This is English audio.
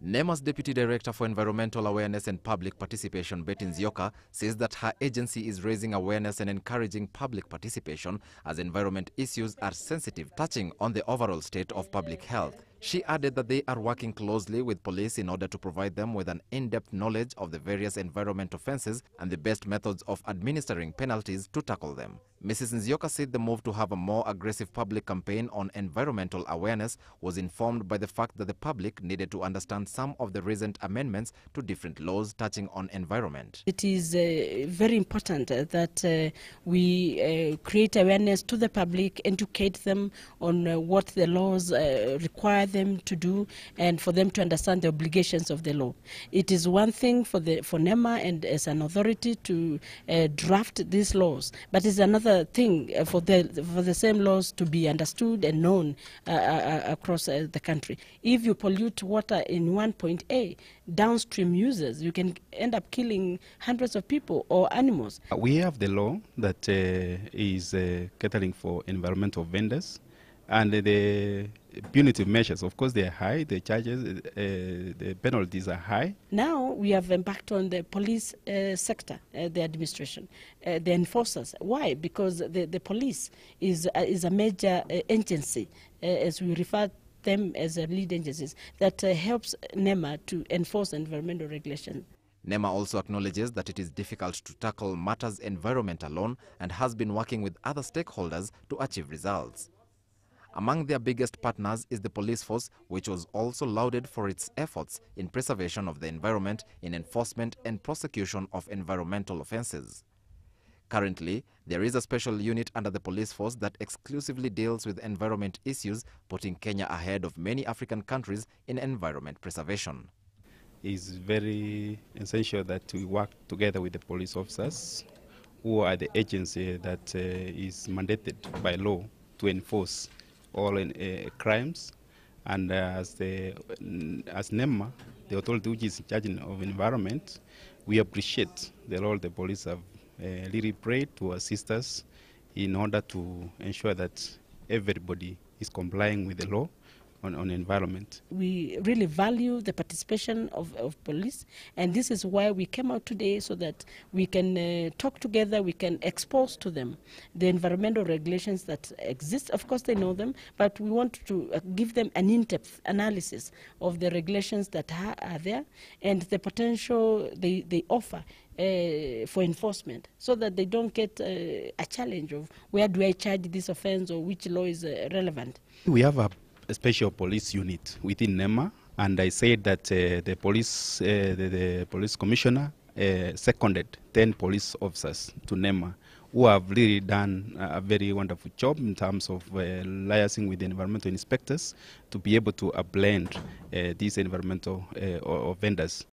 NEMA's Deputy Director for Environmental Awareness and Public Participation, Betty Nzioka, says that her agency is raising awareness and encouraging public participation as environment issues are sensitive, touching on the overall state of public health. She added that they are working closely with police in order to provide them with an in-depth knowledge of the various environment offences and the best methods of administering penalties to tackle them. Mrs. Nzioka said the move to have a more aggressive public campaign on environmental awareness was informed by the fact that the public needed to understand some of the recent amendments to different laws touching on environment. It is very important that we create awareness to the public, educate them on what the laws require them to do, and for them to understand the obligations of the law. It is one thing for NEMA and as an authority to draft these laws, but it's another thing for the same laws to be understood and known across the country. If you pollute water in one point A, downstream users, you can end up killing hundreds of people or animals. We have the law that is catering for environmental vendors, and the punitive measures, of course, they are high. The charges, the penalties are high. Now we have embarked on the police sector, the administration, the enforcers. Why? Because the police is a major agency, as we refer them as lead agencies, that helps NEMA to enforce environmental regulations. NEMA also acknowledges that it is difficult to tackle matters environment alone and has been working with other stakeholders to achieve results. Among their biggest partners is the police force, which was also lauded for its efforts in preservation of the environment, in enforcement and prosecution of environmental offences. Currently, there is a special unit under the police force that exclusively deals with environment issues, putting Kenya ahead of many African countries in environment preservation. It's very essential that we work together with the police officers, who are the agency that is mandated by law to enforce all crimes, and as NEMA, the authority which is in charge of environment, we appreciate the role the police have really played to assist us in order to ensure that everybody is complying with the law on environment. We really value the participation of police, and this is why we came out today, so that we can talk together, we can expose to them the environmental regulations that exist. Of course they know them, but we want to give them an in-depth analysis of the regulations that are there and the potential they offer for enforcement, so that they don't get a challenge of where do I charge this offense or which law is relevant. We have a special police unit within NEMA, and I said that the police commissioner seconded 10 police officers to NEMA, who have really done a very wonderful job in terms of liaising with the environmental inspectors to be able to blend these environmental vendors.